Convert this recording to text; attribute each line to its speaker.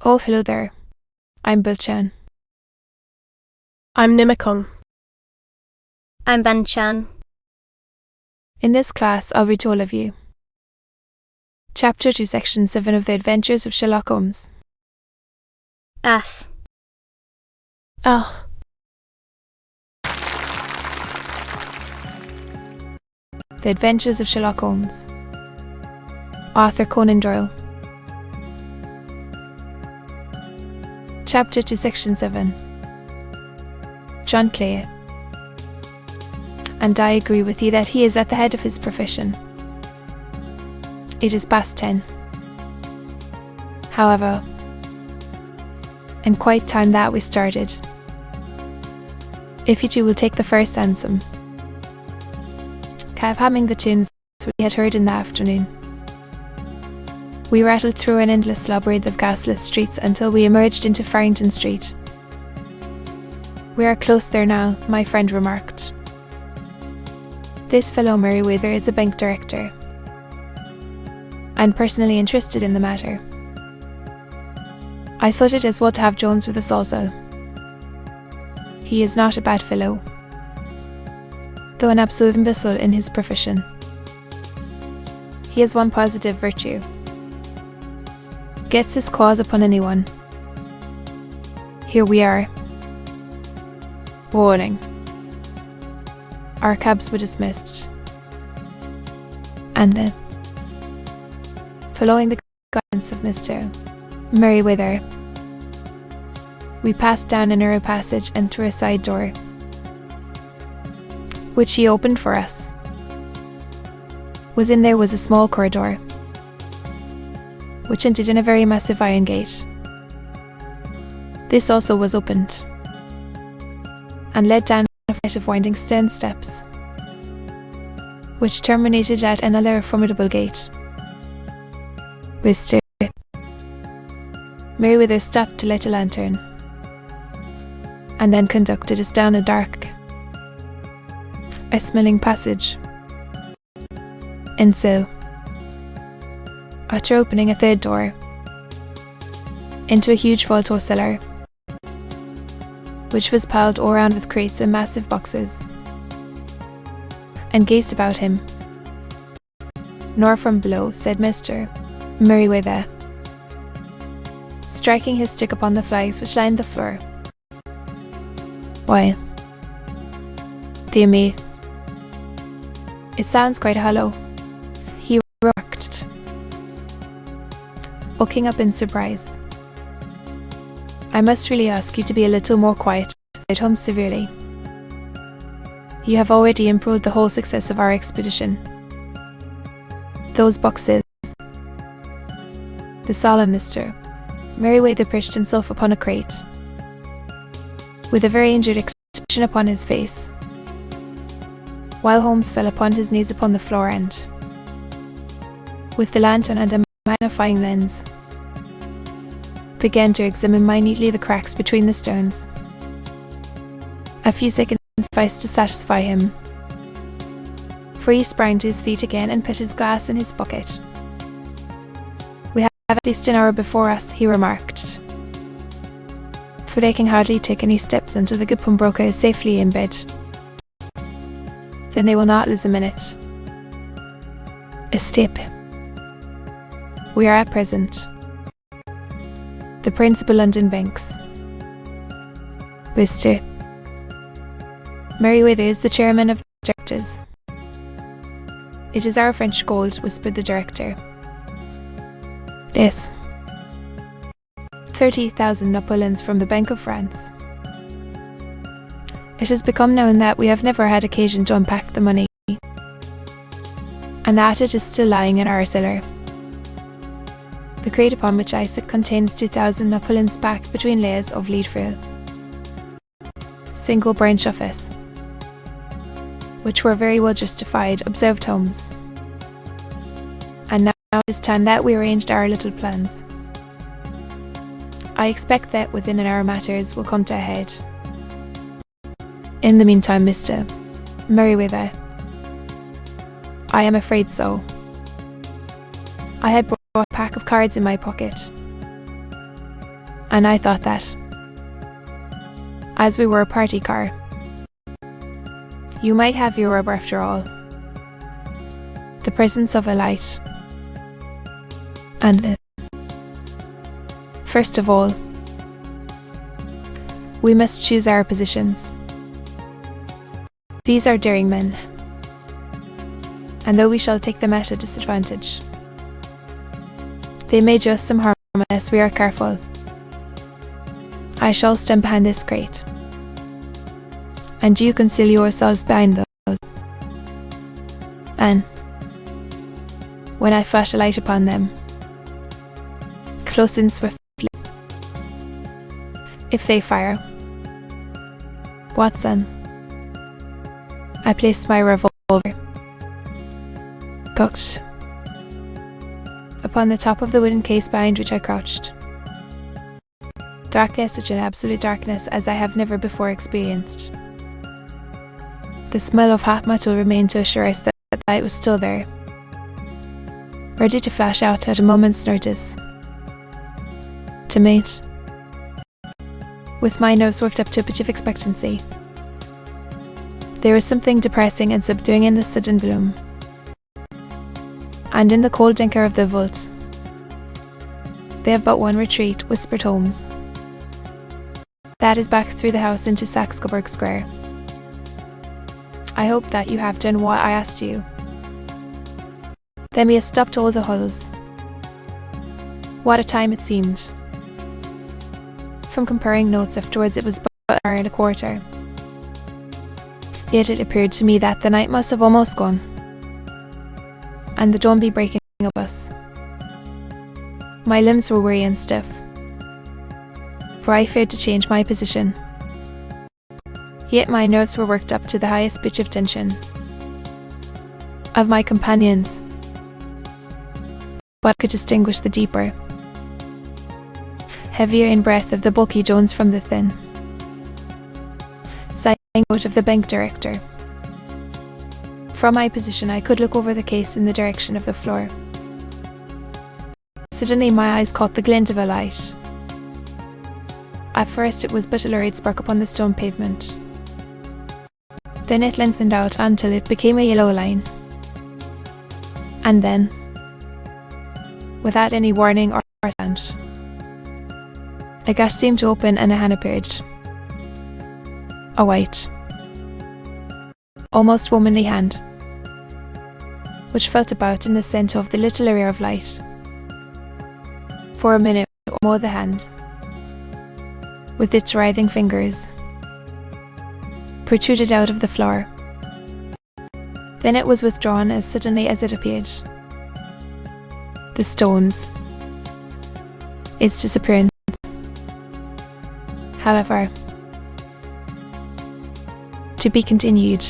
Speaker 1: Oh, hello there. I'm Bilchan.
Speaker 2: I'm Nimakung.
Speaker 3: I'm Banchan.
Speaker 1: In this class, I'll read to all of you. Chapter 2, Section 7 of The Adventures of Sherlock Holmes.
Speaker 3: S.
Speaker 2: L.
Speaker 1: The Adventures of Sherlock Holmes. Author Conan Doyle. Chapter 2, Section 7. John Clay. And I agree with you that he is at the head of his profession. It is past 10. However, and quite time that we started. If you two will take the first anthem. Cav humming the tunes we had heard in the afternoon. We rattled through an endless labyrinth of gasless streets until we emerged into Farrington Street. We are close there now, my friend remarked. This fellow Merriweather is a bank director, and personally interested in the matter. I thought it as well to have Jones with us also. He is not a bad fellow, though an absolute imbecile in his profession. He has one positive virtue. Gets his claws upon anyone. Here we are. Warning. Our cabs were dismissed. And then, following the guidance of Mr. Merriweather, we passed down a narrow passage and through a side door, which he opened for us. Within there was a small corridor, which entered in a very massive iron gate. This also was opened, and led down a flight of winding stone steps, which terminated at another formidable gate. Mr. Merriweather stopped to light a lantern, and then conducted us down a dark, smelling passage. And so, after opening a third door, into a huge vault cellar, which was piled all around with crates and massive boxes, and gazed about him. Nor from below, said Mr. Merriweather, striking his stick upon the flags which lined the floor. Why, dear me, it sounds quite hollow, he remarked, looking up in surprise. I must really ask you to be a little more quiet, said Holmes severely. You have already improved the whole success of our expedition. Those boxes. The solemn Mr. Merriweather perched himself upon a crate, with a very injured expression upon his face, while Holmes fell upon his knees upon the floor and, with the lantern and a magnifying lens, began to examine minutely the cracks between the stones. A few seconds sufficed to satisfy him, for he sprang to his feet again and put his glass in his pocket. We have at least an hour before us, he remarked, for they can hardly take any steps until the good pawnbroker is safely in bed. Then they will not lose a minute. A step. We are at present the principal London banks. Mr. Merriweather is the chairman of the directors. It is our French gold, whispered the director. Yes. 30,000 Napoleons from the Bank of France. It has become known that we have never had occasion to unpack the money, and that it is still lying in our cellar. The crate upon which I sit contains 2,000 Napoleons packed between layers of lead frill, single branch office, which were very well justified, observed Holmes. And now it is time that we arranged our little plans. I expect that within an hour matters will come to a head. In the meantime, Mr. Merriweather, I am afraid so. I had brought a pack of cards in my pocket, and I thought that, as we were a party car, you might have your rub after all. The presence of a light. And this. First of all, we must choose our positions. These are daring men, and though we shall take them at a disadvantage, they may do us some harm unless we are careful. I shall stand behind this crate, and you conceal yourselves behind those. And when I flash a light upon them, close in swiftly. If they fire, Watson, I placed my revolver, cocked, upon the top of the wooden case behind which I crouched. Darkness, such an absolute darkness as I have never before experienced. The smell of hot metal remained to assure us that the light was still there, ready to flash out at a moment's notice. To mate, with my nose swift up to a pitch of expectancy. There was something depressing and subduing in the sudden bloom, and in the cold dinker of the vault. They have but one retreat, whispered Holmes. That is back through the house into Saxe-Coburg Square. I hope that you have done what I asked you. Then we have stopped all the hulls. What a time it seemed. From comparing notes afterwards, it was but an hour and a quarter. Yet it appeared to me that the night must have almost gone, and the dawn be breaking up us. My limbs were weary and stiff, for I feared to change my position. Yet my nerves were worked up to the highest pitch of tension. Of my companions, what could distinguish the deeper, heavier in breath of the bulky Jones from the thin, sighing note of the bank director? From my position I could look over the case in the direction of the floor. Suddenly my eyes caught the glint of a light. At first it was but a lurid spark upon the stone pavement. Then it lengthened out until it became a yellow line. And then, without any warning or sound, a gash seemed to open and a hand appeared. A white, almost womanly hand, which felt about in the centre of the little area of light. For a minute or more the hand, with its writhing fingers, protruded out of the floor. Then it was withdrawn as suddenly as it appeared. The stones. Its disappearance. However, to be continued.